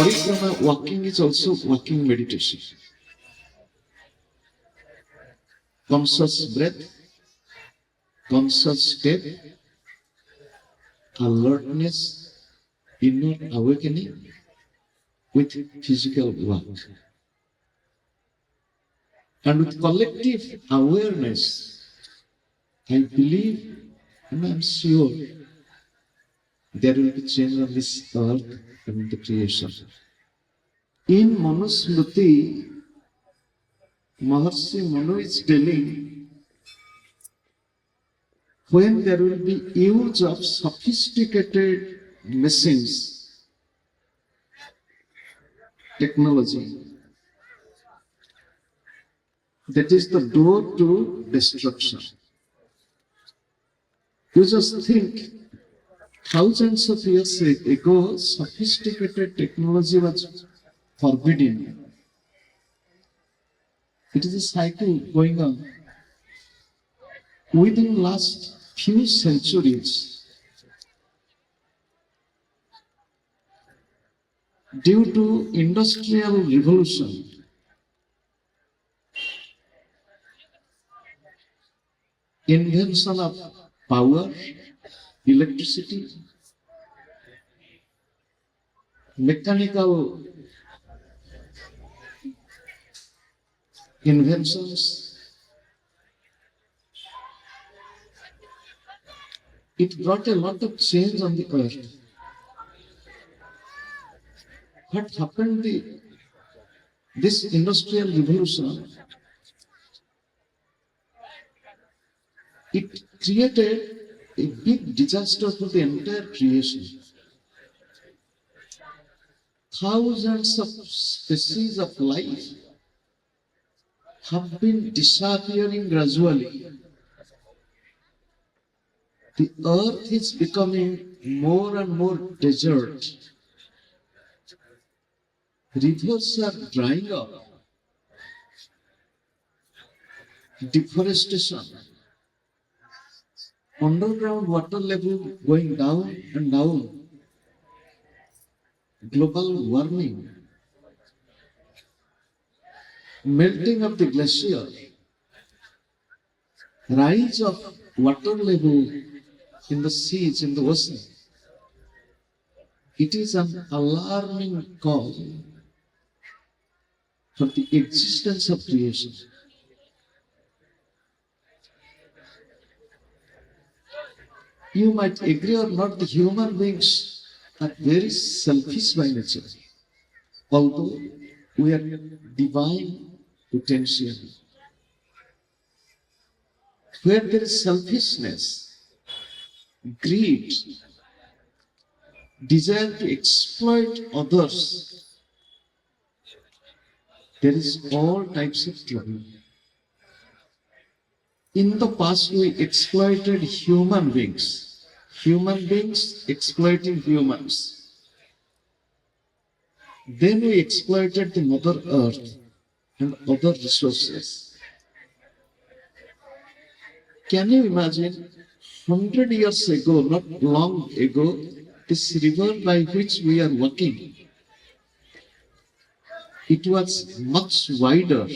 Parikrama walking is also walking meditation. Conscious breath, conscious step, alertness, inner awakening with physical work. And with collective awareness, I believe and I am sure there will be change on this earth and the creation. In Manusmriti, Maharshi Manu is telling when there will be use of sophisticated machines, technology, that is the door to destruction. You just think, thousands of years ago, sophisticated technology was forbidden. It is a cycle going on. Within last few centuries, due to industrial revolution, invention of power, electricity, mechanical inventions, it brought a lot of change on the earth. What happened? This industrial revolution, it created a big disaster for the entire creation. Thousands of species of life have been disappearing gradually. The earth is becoming more and more desert. Rivers are drying up. Deforestation. Underground water level going down and down. Global warming. Melting of the glacier. Rise of water level in the seas, in the ocean. It is an alarming call for the existence of creation. You might agree or not, the human beings are very selfish by nature, although we are divine potential. Where there is selfishness, greed, desire to exploit others, there is all types of trouble. In the past, we exploited human beings exploiting humans. Then we exploited the Mother Earth and other resources. Can you imagine, 100 years ago, not long ago, this river by which we are walking, it was much wider.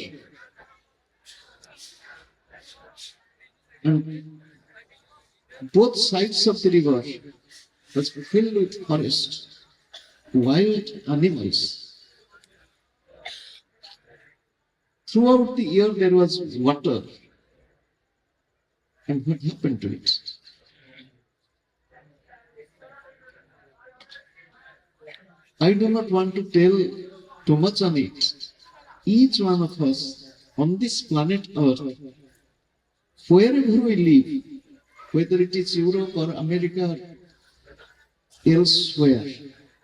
And both sides of the river was filled with forest, wild animals. Throughout the year there was water. And what happened to it? I do not want to tell too much on it. Each one of us on this planet Earth, wherever we live, whether it is Europe or America or elsewhere,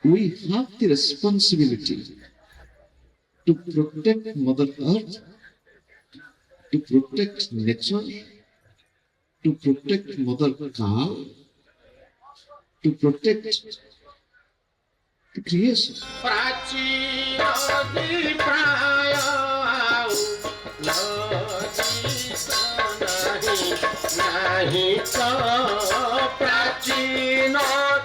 we have the responsibility to protect Mother Earth, to protect nature, to protect Mother Cow, to protect the creation. Prachi no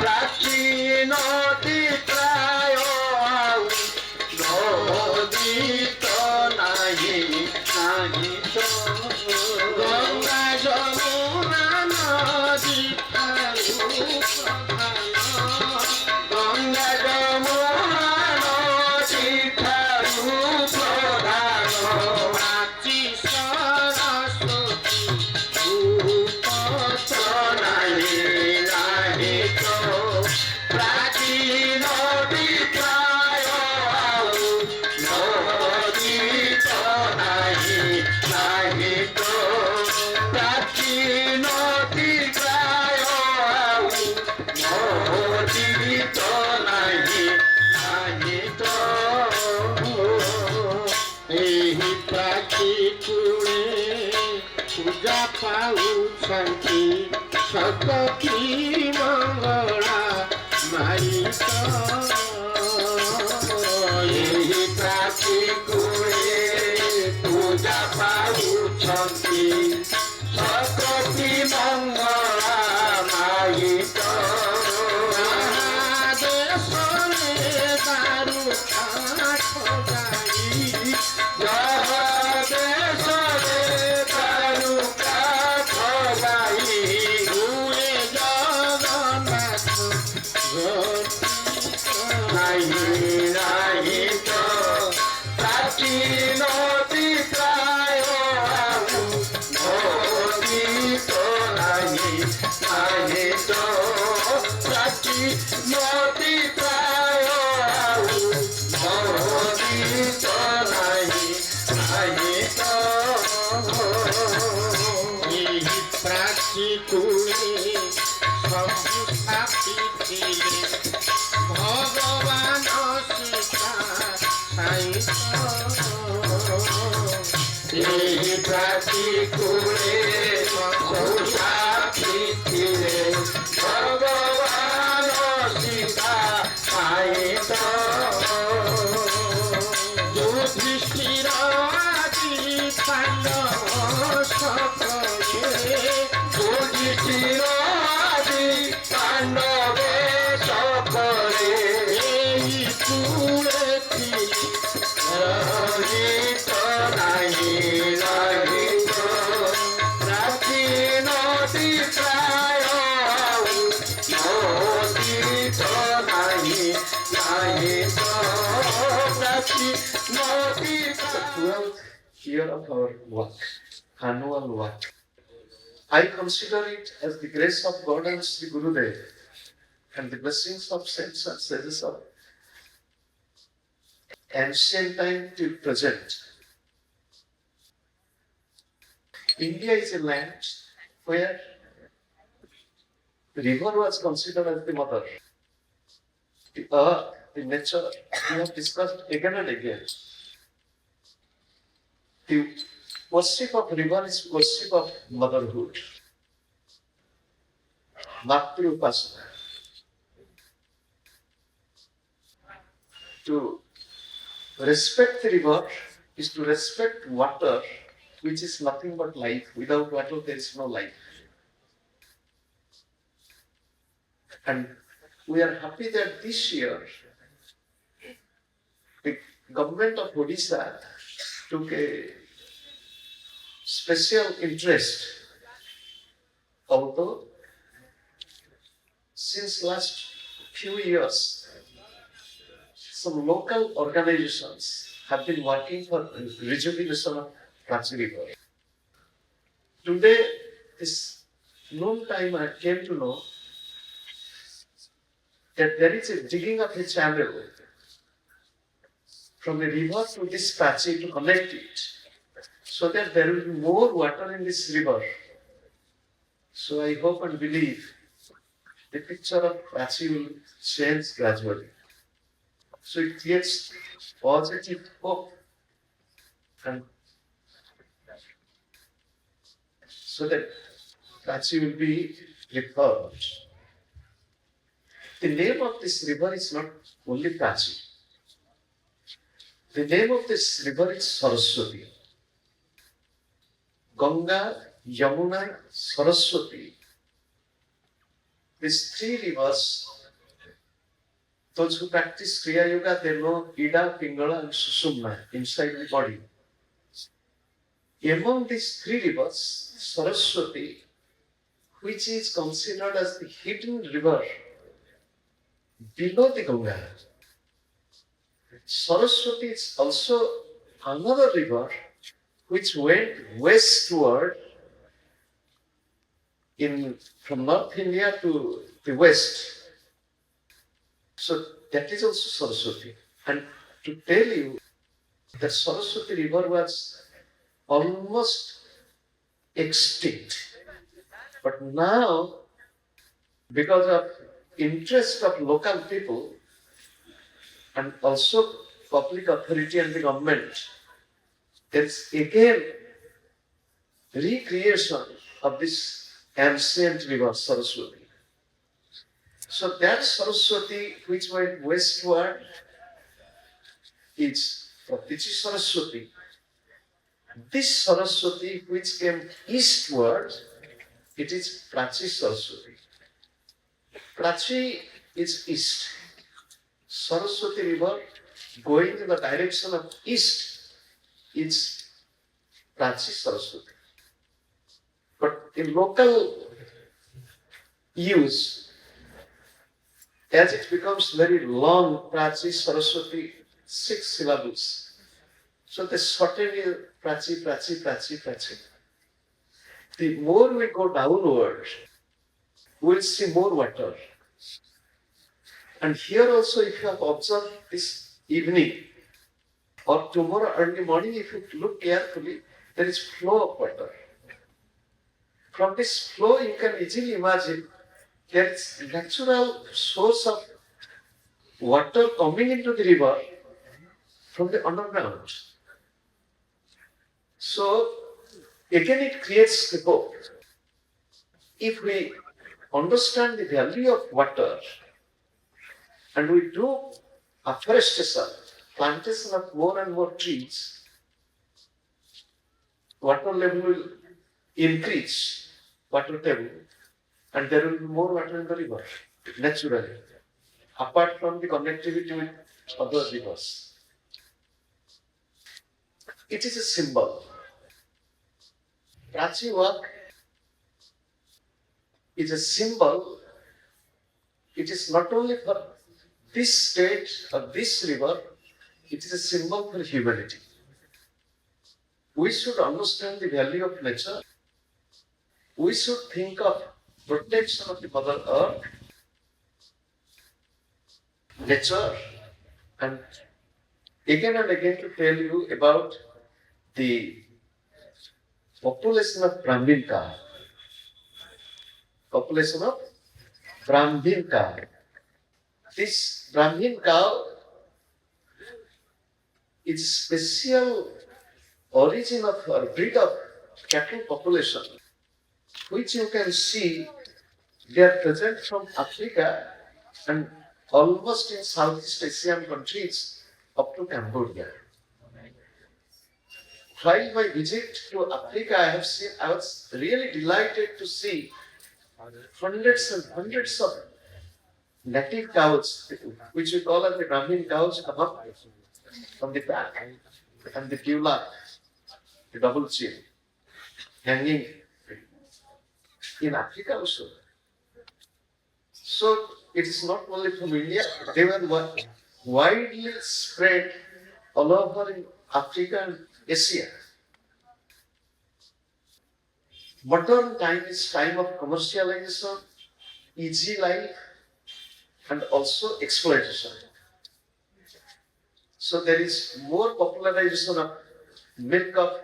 প্রাচীন প্রায় নদীত নাহি নাহি তো গঙ্গা যমুনা নদী গঙ্গা যমুনা নদী ঠারু প্রধান প্রাচী সরস্বতী ভূপত নাহি নাহি তো প্রাচীন প্রায় নদীত নাহি নাহি তো প্রাচীন প্রায় নদীত নাহি নাহি তো ଏହି ପ୍ରାଚୀ କୂଳେ ପୂଜା ପାଉଛନ୍ତି ସତୀ ମଙ୍ଗଳା ମାଇ ତ ଏହି ପ୍ରାଚୀ କୂଳେ ପୂଜା ପାଉଛନ୍ତି ସତୀ ମଙ୍ଗଳା ମାଇ ତ ଦେଶରେ ଦାରୁ କାଠ ଗାଈ ଦେଶରେ ଦାରୁ କାଠ ଗାଈ ହୁଏ ଜଗନ୍ନାଥ ନାହିଁ ନାହିଁ ତ ପ୍ରାଚୀନ ପ୍ରାୟ ନଦୀତ ନାହିଁ ନାହିଁ ତ ପ୍ରାଚୀନ ପ୍ରାୟ ନଦୀତ ନାହିଁ ନାହିଁ ତ ଏହି ପ୍ରାଚୀ କୂଳେ ସବୁ ସ୍ଥାପିଥିଲେ ଭଗବାନ ସୀତା ସାଇ ଏହି ପ୍ରାଚୀ କୂଳେ ସବୁ ସ୍ଥାପିଥିଲେ ଭଗବାନ ସୀତା ସାଇ ଯୁଧିଷ୍ଠିର ଆଦି ପାଣ୍ଡବ ସକଳେ ଯୁଧିଷ୍ଠିର ଆଦି ପାଣ୍ଡବ ସକଳେ ଏହି କୂଳେ ଥିଲେ ରହିତ ନାହିଁ ରହିତ ପ୍ରାଚୀନ ପ୍ରାୟ ନଦୀତ ନାହିଁ ନାହିଁ ତ ପ୍ରାଚୀନ The 12th year of our work, annual work. I consider it as the grace of God and Sri Gurudev and the blessings of saints and sages of ancient time till present. India is a land where the river was considered as the mother. The earth, the nature, we have discussed again and again. The worship of river is worship of motherhood. Matru Upasana. To respect the river is to respect water, which is nothing but life. Without water, there is no life. And we are happy that this year, the government of Odisha took a special interest, although since last few years, some local organizations have been working for rejuvenation of Prachi River. Today, this noon time, I came to know that there is a digging of a channel from a river to this Prachi to connect it, so that there will be more water in this river. So I hope and believe the picture of Prachi will change gradually. So it creates positive hope and so that Prachi will be reformed. The name of this river is not only Prachi. The name of this river is Saraswati. Ganga, Yamuna, Saraswati. These three rivers Those who practice Kriya Yoga, they know Ida, Pingala, and Sushumna inside the body. Among these three rivers, Saraswati, which is considered as the hidden river below the Ganga, Saraswati is also another river which went westward from North India to the west. So that is also Saraswati. And to tell you that Saraswati river was almost extinct. But now, because of interest of local people and also public authority and the government, there's again recreation of this ancient river Saraswati. So that Saraswati which went westward is Pratichi Saraswati. This Saraswati which came eastward, it is Prachi Saraswati. Prachi is east. Saraswati river going in the direction of east is Prachi Saraswati. But in local use, as it becomes very long, Prachi Saraswati, 6 syllables. So they shorten it Prachi, Prachi, Prachi, Prachi. The more we go downward, we'll see more water. And here also, if you have observed this evening or tomorrow early morning, if you look carefully, there is flow of water. From this flow, you can easily imagine there is natural source of water coming into the river from the underground. So, again, it creates the hope. If we understand the value of water and we do afforestation, plantation of more and more trees, water level will increase, water table, and there will be more water in the river, naturally, apart from the connectivity with other rivers. It is a symbol. Prachi work is a symbol. It is not only for this state or this river, it is a symbol for humanity. We should understand the value of nature. We should think of protection of the Mother Earth, nature, and again to tell you about the population of Brahmin cow. Population of Brahmin cow. This Brahmin cow is special origin of or breed of cattle population, which you can see they are present from Africa and almost in Southeast Asian countries up to Cambodia. While my visit to Africa, I was really delighted to see hundreds and hundreds of native cows, which we call as the Brahmin cows, come up from the back and the pula, the double chin, hanging in Africa also. So it is not only from India, they were widely spread all over in Africa and Asia. Modern time is time of commercialization, easy life, and also exploitation. So there is more popularization of milk of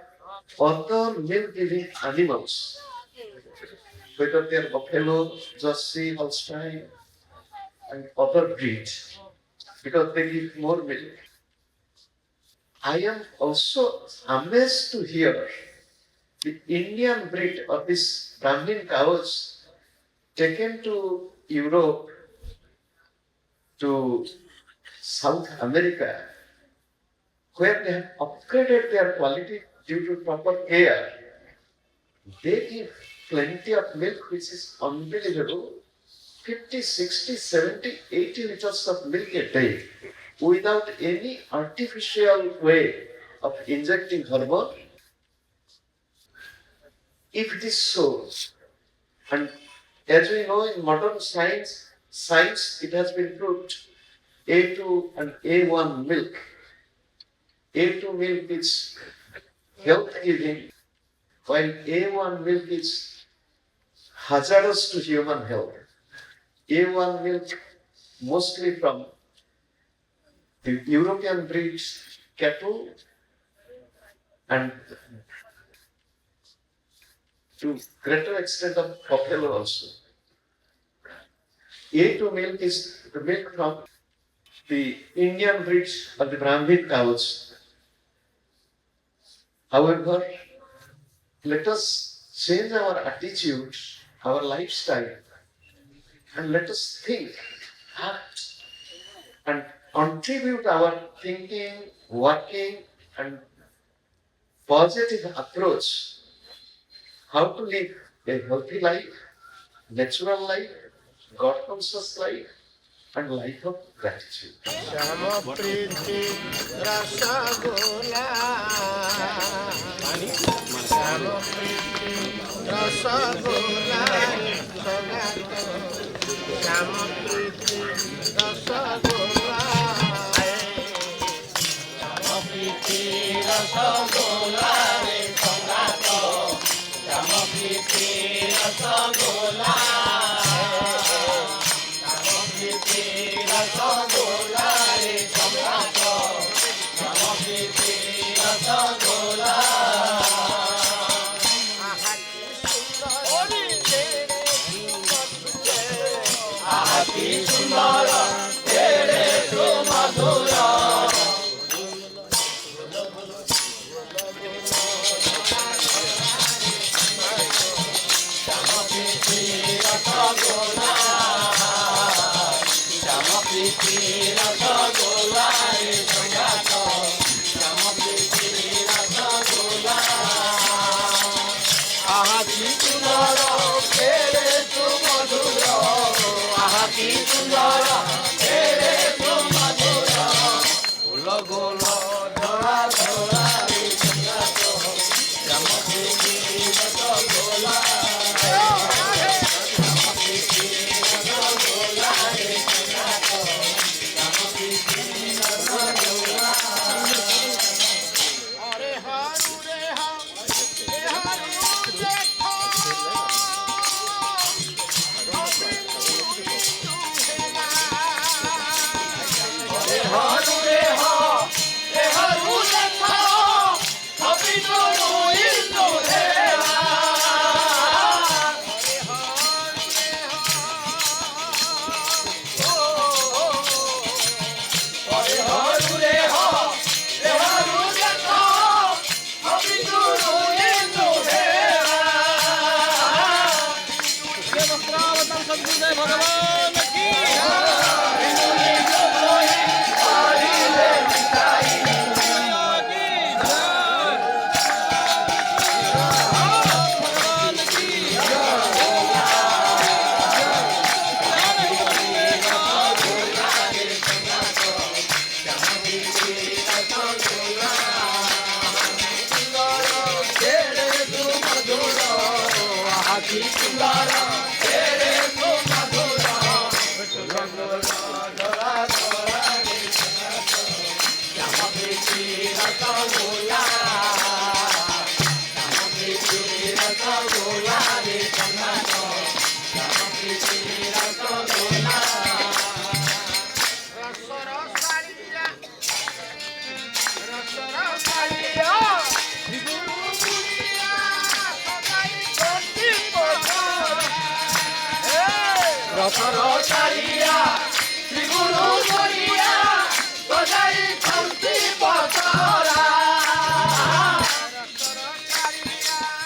other milk-giving animals, whether they are buffalo, Jersey, Holstein, and other breeds, because they give more milk. I am also amazed to hear the Indian breed of these Brahmin cows taken to Europe, to South America, where they have upgraded their quality due to proper care. They give plenty of milk, which is unbelievable. 50, 60, 70, 80 liters of milk a day without any artificial way of injecting hormone. If it is so, and as we know in modern science it has been proved A2 and A1 milk. A2 milk is health giving, while A1 milk is hazardous to human health. A1 milk mostly from the European breed cattle and to greater extent of buffalo also. A2 milk is the milk from the Indian breeds of the Brahmin cows. However, let us change our attitude, our lifestyle, and let us think, act, and contribute our thinking, working, and positive approach how to live a healthy life, natural life, God conscious life, and life of gratitude. Shyam प्रीति रसगोला श्याम प्रीति रसगोला श्याम प्रीति रसगोला श्याम प्रीति रसगोला रे संगातो श्याम प्रीति rasgulla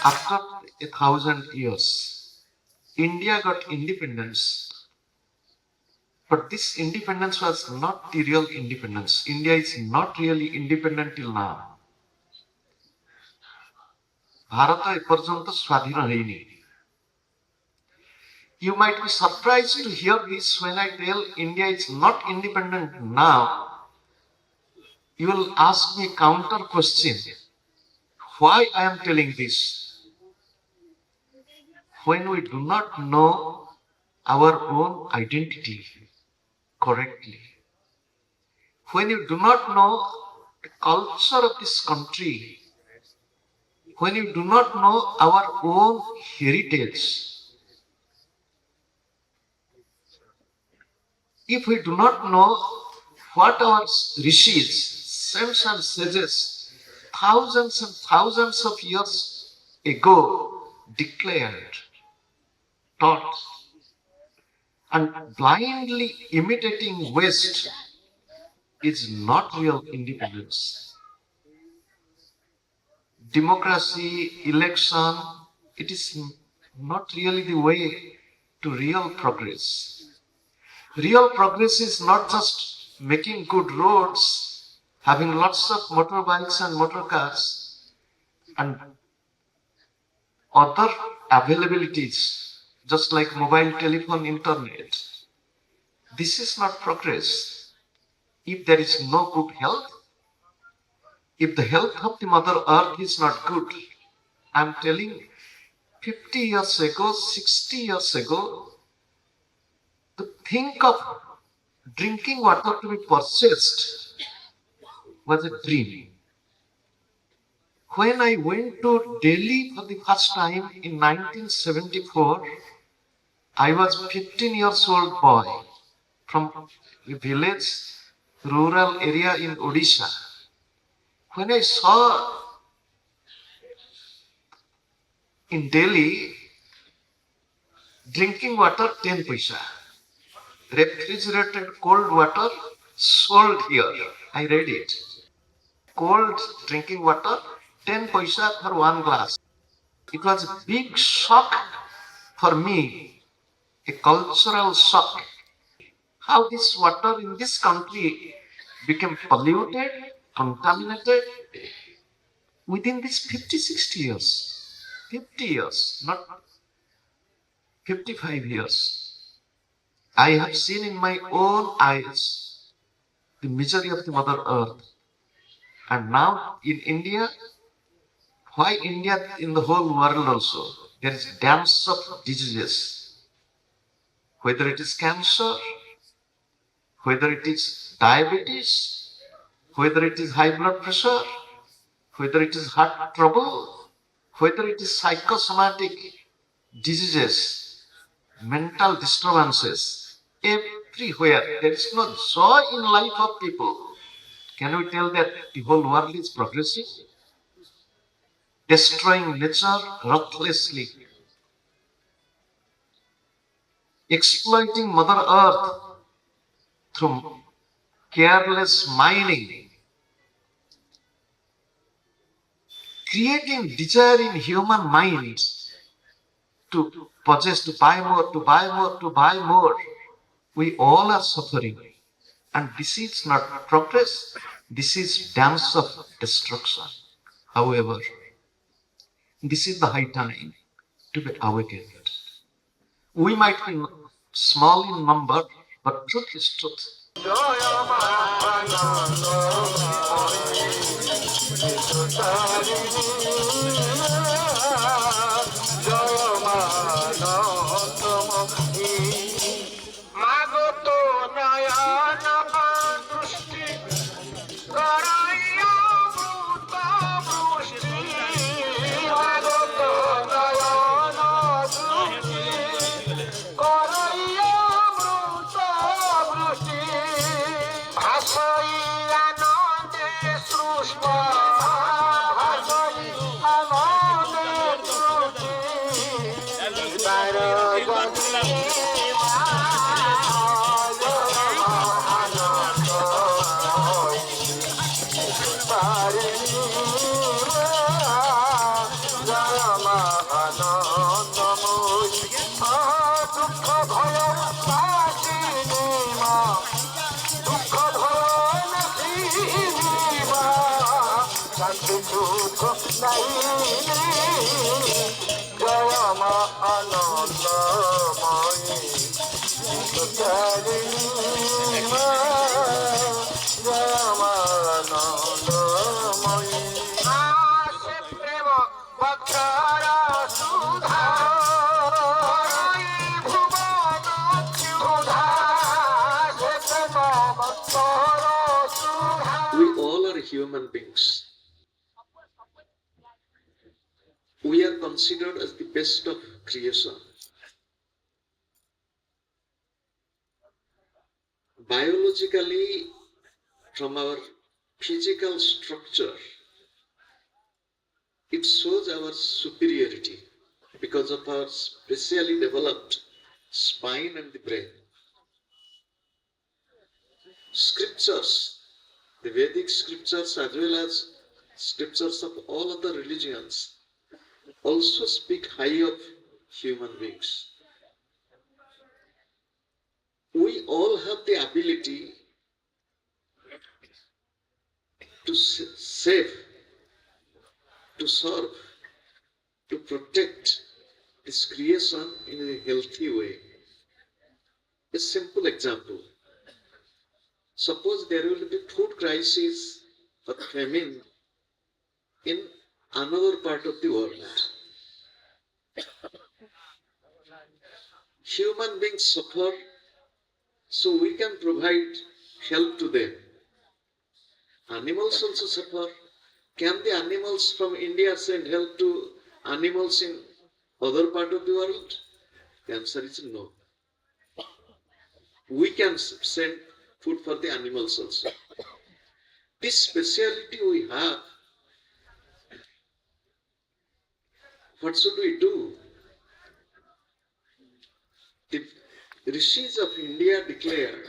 After 1,000 years, India got independence, but this independence was not the real independence. India is not really independent till now. Bharat ଏପର୍ଯ୍ୟନ୍ତ ସ୍ୱାଧୀନ ହେଇନି। You might be surprised to hear this when I tell India is not independent now. You will ask me counter question. Why I am telling this? When we do not know our own identity correctly, when you do not know the culture of this country, when you do not know our own heritage, if we do not know what our rishis, saints and sages, thousands and thousands of years ago declared, taught, and blindly imitating West is not real independence. Democracy, election, it is not really the way to real progress. Real progress is not just making good roads, having lots of motorbikes and motor cars, and other availabilities, just like mobile telephone, internet. This is not progress. If there is no good health, if the health of the Mother Earth is not good, I'm telling 50 years ago, 60 years ago, to think of drinking water to be purchased was a dream. When I went to Delhi for the first time in 1974, I was 15 years old boy from a village, rural area in Odisha. When I saw in Delhi, drinking water 10 paisa, refrigerated cold water sold here. I read it. Cold drinking water 10 paisa for one glass. It was a big shock for me, a cultural shock. How this water in this country became polluted, contaminated within these 50, 60 years. 50 years, not 55 years. I have seen in my own eyes the misery of the Mother Earth. And now in India, why India in the whole world also? There is dance of diseases. Whether it is cancer, whether it is diabetes, whether it is high blood pressure, whether it is heart trouble, whether it is psychosomatic diseases, mental disturbances, everywhere. There is no joy in life of people. Can we tell that the whole world is progressing? Destroying nature ruthlessly, exploiting Mother Earth through careless mining, creating desire in human mind to possess, to buy more, to buy more, to buy more. We all are suffering. And this is not progress, this is dance of destruction. However, this is the high time to be awakened. We might be small in number, but truth is truth. জয় মা আনন্দময়ী তারিণী মা জয় মা আনন্দময়ী আসে প্রেম বক্ষর সুধা ভুবন ক্ষুধা প্রেম বক্ষর সুধা। We all are human beings. We are considered as the best of creation. Biologically, from our physical structure, it shows our superiority because of our specially developed spine and the brain. Scriptures, the Vedic scriptures as well as scriptures of all other religions, also speak high of human beings. We all have the ability to save, to serve, to protect this creation in a healthy way. A simple example. Suppose there will be food crisis or famine in another part of the world. Human beings suffer, so we can provide help to them. Animals also suffer. Can the animals from India send help to animals in other part of the world? The answer is no. We can send food for the animals also. This speciality we have. What should we do? The rishis of India declared,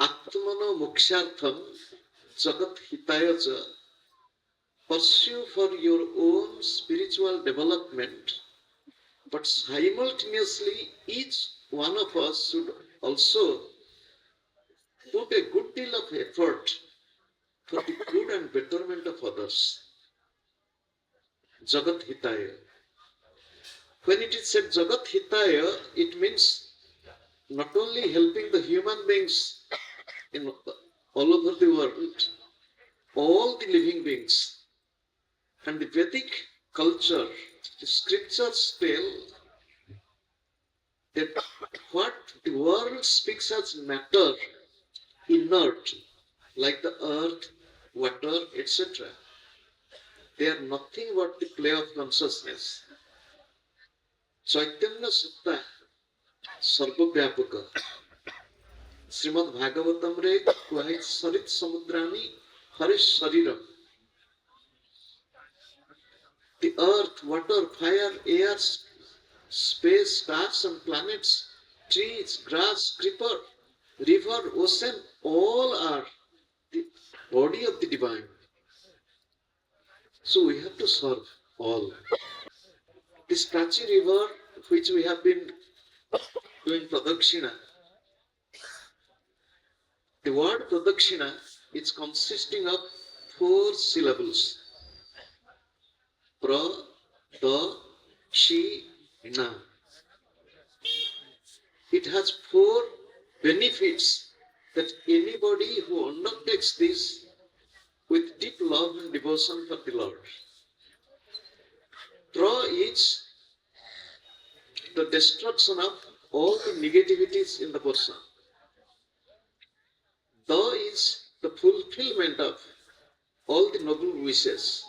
Atmano mokshartham jagat hitaya cha, pursue for your own spiritual development, but simultaneously each one of us should also put a good deal of effort for the good and betterment of others. Jagat hitaya. When it is said Jagat hitaya, it means not only helping the human beings in all over the world, all the living beings. And the Vedic culture, the scriptures tell that what the world speaks as matter, inert, like the earth, water, etc., they are nothing but the play of consciousness. Chaitanya Satta Sarvavyapaka. Srimad Bhagavatam re kuhai Sarit Samudrani Harish Sariram. The earth, water, fire, air, space, stars and planets, trees, grass, creeper, river, ocean, all are the body of the divine. So we have to serve all. This Prachi river, which we have been doing pradakshina, the word pradakshina is consisting of 4 syllables. Pra, da, shi, na. It has 4 benefits that anybody who undertakes this with deep love and devotion for the Lord. Pra is the destruction of all the negativities in the person. Da is the fulfillment of all the noble wishes.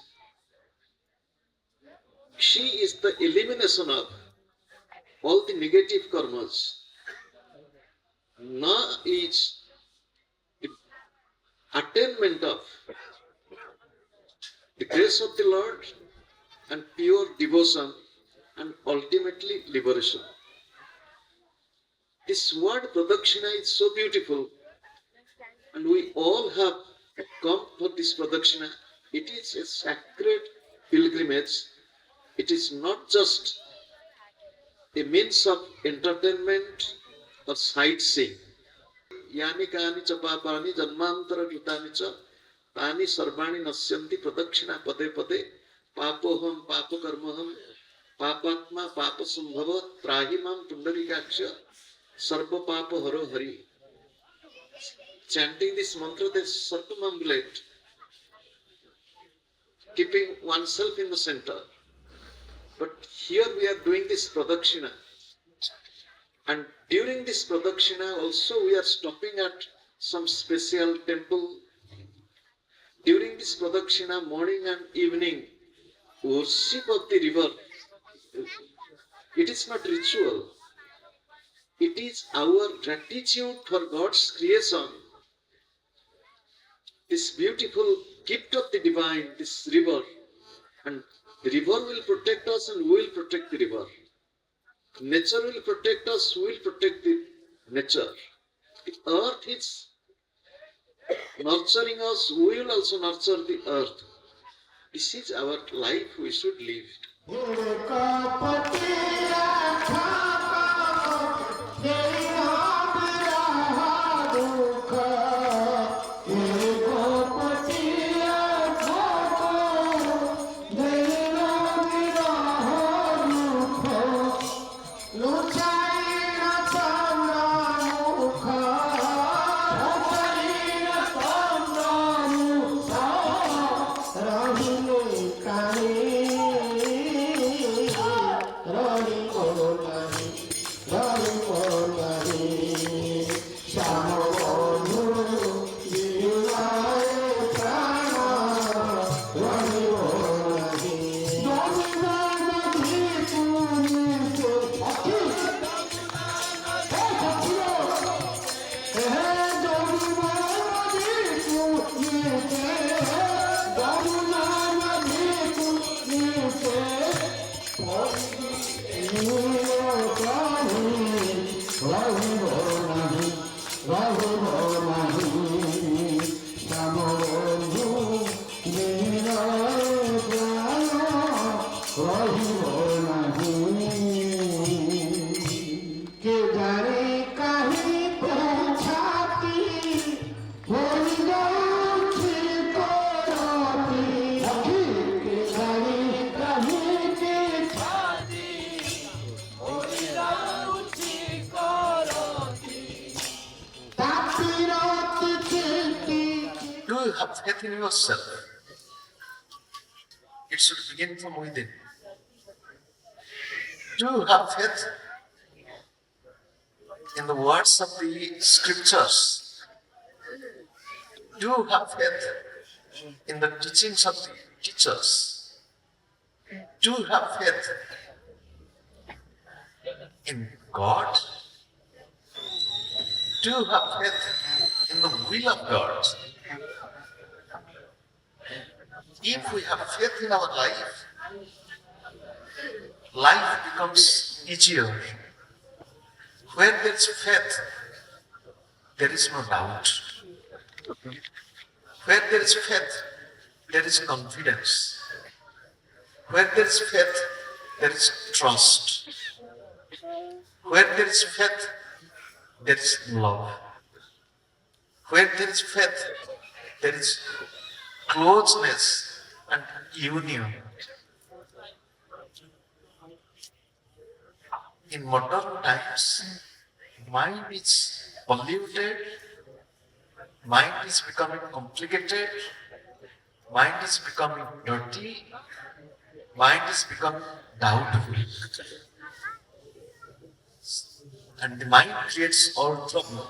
She is the elimination of all the negative karmas. Na is the attainment of the grace of the Lord and pure devotion and ultimately liberation. This word pradakshina is so beautiful, and we all have come for this pradakshina. It is a sacred pilgrimage. It is not just a means of entertainment or sightseeing. Yani kani cha papani janmantara jutani cha tani sarvani nasyanti pradakshina pade pade papoham papakarmaham Papatma Papa Sambhava Trahimam Pundarikaksha Sarva Papa Haro Hari. Chanting this mantra, they circumambulate, keeping oneself in the center. But here we are doing this pradakshina. And during this pradakshina also we are stopping at some special temple. During this pradakshina, morning and evening, worship of the river. It is not ritual. It is our gratitude for God's creation. This beautiful gift of the divine, this river. And the river will protect us and we will protect the river. Nature will protect us, we will protect the nature. The earth is nurturing us, we will also nurture the earth. This is our life we should live. Do you have faith in yourself? It should begin from within. Do you have faith in the words of the scriptures? Do you have faith in the teachings of the teachers? Do you have faith in God? Do you have faith in the will of God? If we have faith in our life, life becomes easier. Where there is faith, there is no doubt. Where there is faith, there is confidence. Where there is faith, there is trust. Where there is faith, there is love. Where there is faith, there is closeness and union. In modern times, mind is polluted, mind is becoming complicated, mind is becoming dirty, mind is becoming doubtful. And the mind creates all trouble.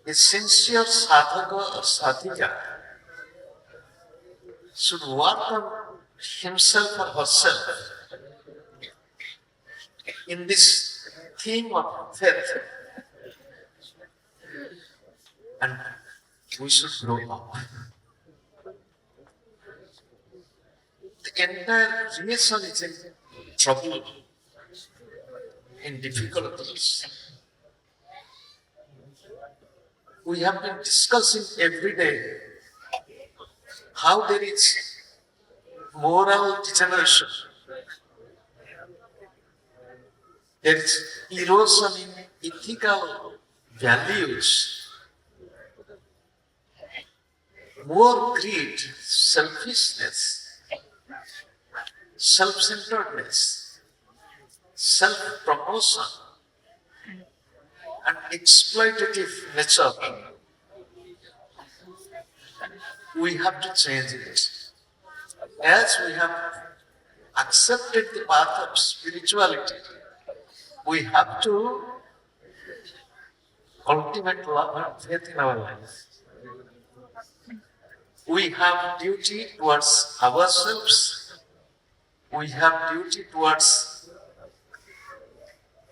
A sincere sadhaka or sadhika should work on himself or herself in this theme of faith, and we should grow up. The entire creation is in trouble, in difficulties. We have been discussing every day how there is moral degeneration. There is erosion in ethical values. More greed, selfishness, self-centeredness, self-promotion, and exploitative nature, we have to change it. As we have accepted the path of spirituality, we have to cultivate love and faith in our life. We have duty towards ourselves, we have duty towards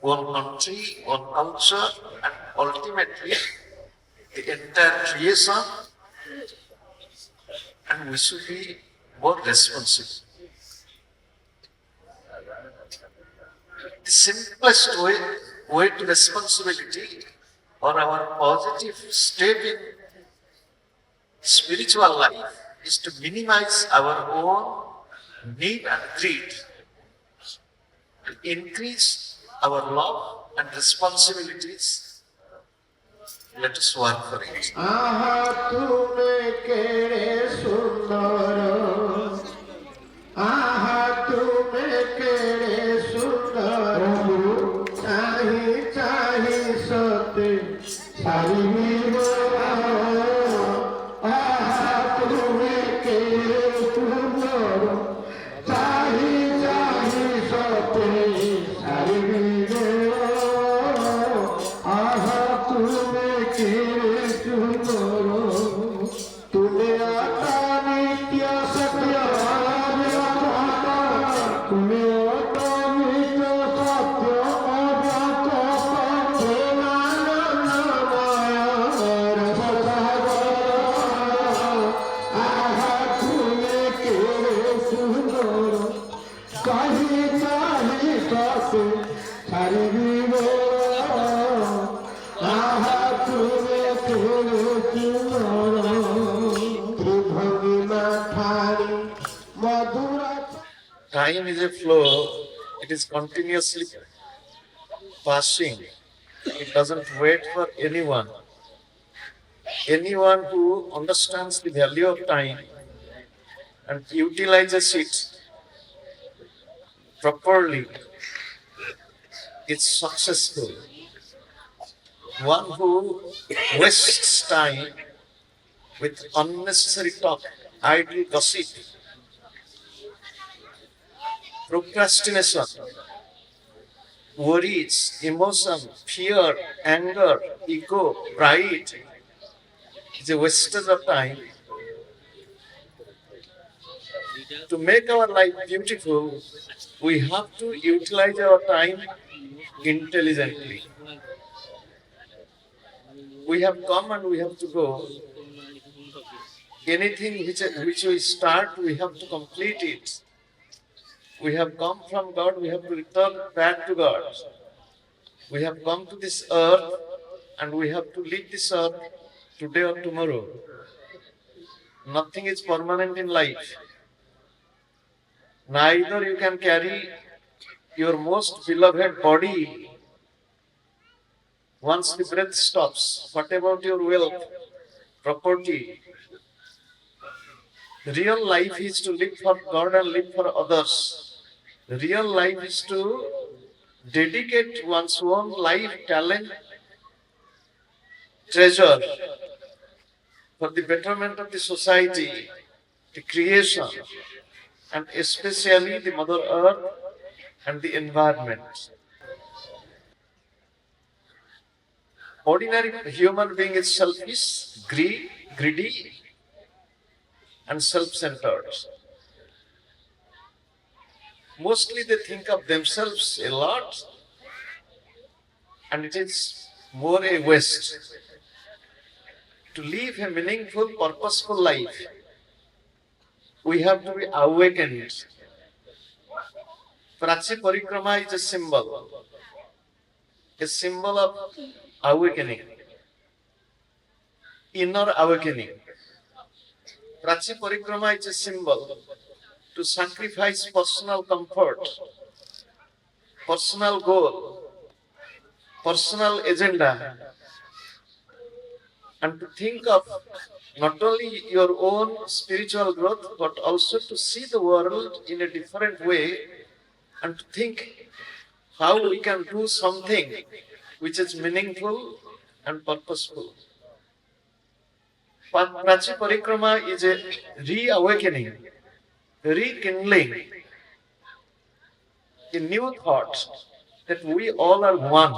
one country, one culture, and ultimately the entire creation, and we should be more responsible. The simplest way to responsibility or our positive step in spiritual life is to minimize our own need and greed, to increase our love and responsibilities. Let us work for it. Aha, tume kere sundara. Aha, tume kere sundara. Chahi chahi sate sari mira. Aha, tume kere sundara. Chahi chahi sate sari mira. Aha, tume kere sundara. Tume ata nitya satya avyata. Tume ata nitya satya avyata. Prenana namaya rasasagara. Aha, tume kere sundara. Kahi chahi sate sari mira. Time is a flow, it is continuously passing. It doesn't wait for anyone. Anyone who understands the value of time and utilizes it properly is successful. One who wastes time with unnecessary talk, idle gossip, procrastination, worries, emotion, fear, anger, ego, pride is a wastage of time. To make our life beautiful, we have to utilize our time intelligently. We have come and we have to go. Anything which we start, we have to complete it. We have come from God, we have to return back to God. We have come to this earth and we have to leave this earth today or tomorrow. Nothing is permanent in life. Neither you can carry your most beloved body once the breath stops. What about your wealth, property? Real life is to live for God and live for others. Real life is to dedicate one's own life, talent, treasure for the betterment of the society, the creation, and especially the Mother Earth and the environment. Ordinary human being is selfish, greedy, and self-centered. Mostly they think of themselves a lot, and it is more a waste. To live a meaningful, purposeful life, we have to be awakened. Prachi Parikrama is a symbol of awakening, inner awakening. Prachi Parikrama is a symbol to sacrifice personal comfort, personal goal, personal agenda, and to think of not only your own spiritual growth, but also to see the world in a different way and to think how we can do something which is meaningful and purposeful. Prachi Parikrama is a reawakening, rekindling, a new thought that we all are one.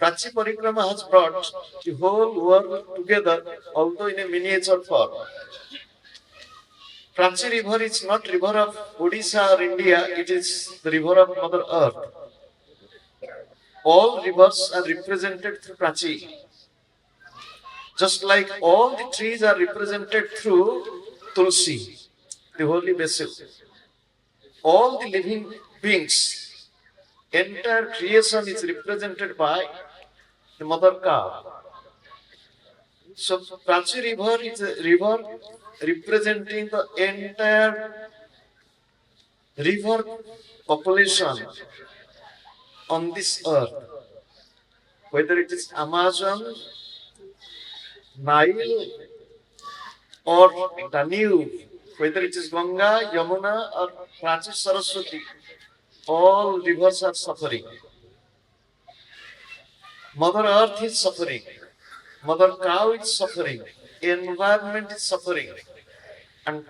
Prachi Parikrama has brought the whole world together, although in a miniature form. Prachi river is not river of Odisha or India, it is the river of Mother Earth. All rivers are represented through Prachi. Just like all the trees are represented through Tulsi, the holy basil. All the living beings, entire creation is represented by the mother cow. So Prachi river is a river representing the entire river population on this earth. Whether it is Amazon, Nile, or Danube, whether it is Ganga, Yamuna, or Prachi Saraswati, all rivers are suffering. Mother Earth is suffering. Mother Cow is suffering. Environment is suffering. And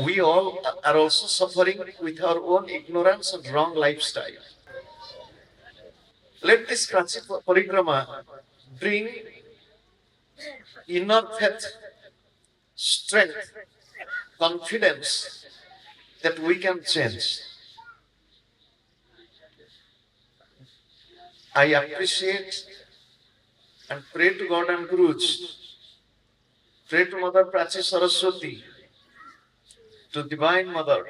we all are also suffering with our own ignorance and wrong lifestyle. Let this Prachi Parikrama bring inner faith, strength, confidence that we can change. I appreciate and pray to God and Gurus, pray to Mother Prachi Saraswati, to Divine Mother,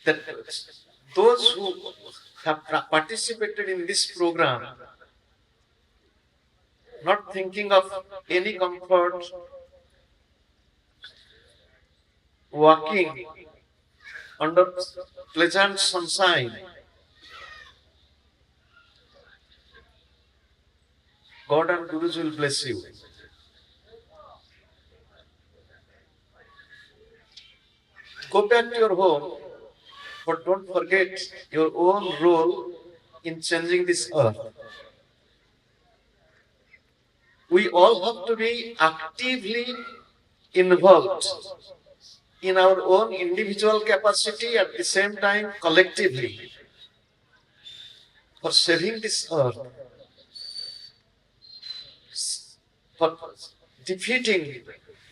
that those who have participated in this program, not thinking of any comfort, walking under pleasant sunshine, God and Gurus will bless you. Go back to your home, but don't forget your own role in changing this earth. We all have to be actively involved in our own individual capacity, at the same time collectively, for saving this earth, for defeating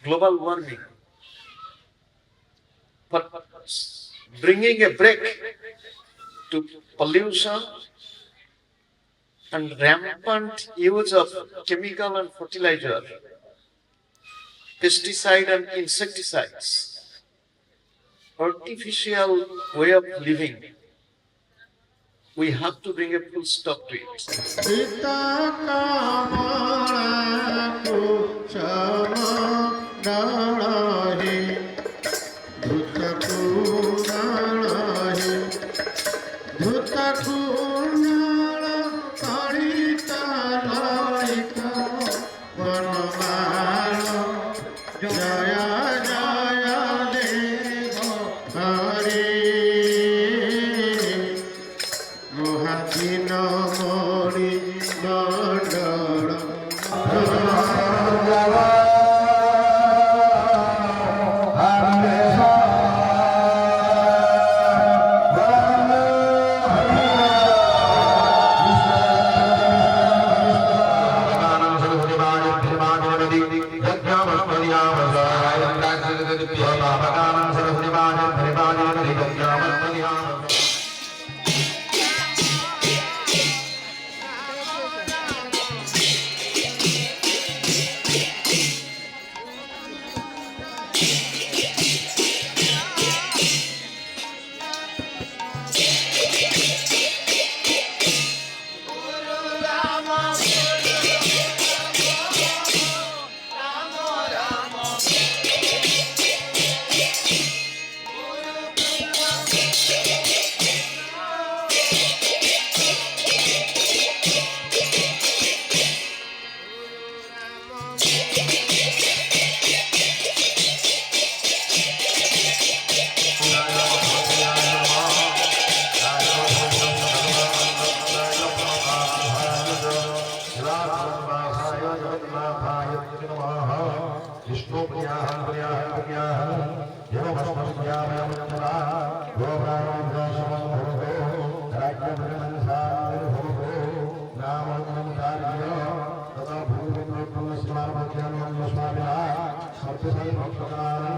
global warming, for bringing a break to pollution and rampant use of chemical and fertilizer, pesticide and insecticides, artificial way of living. We have to bring a full stop to it. पिता कामना को क्षमा डाहे धुत कुणाहे धुत कुणाल कारिता लाइका वनमाल जय जय देव हरे मोहाधीन मोरी मंडल अमृता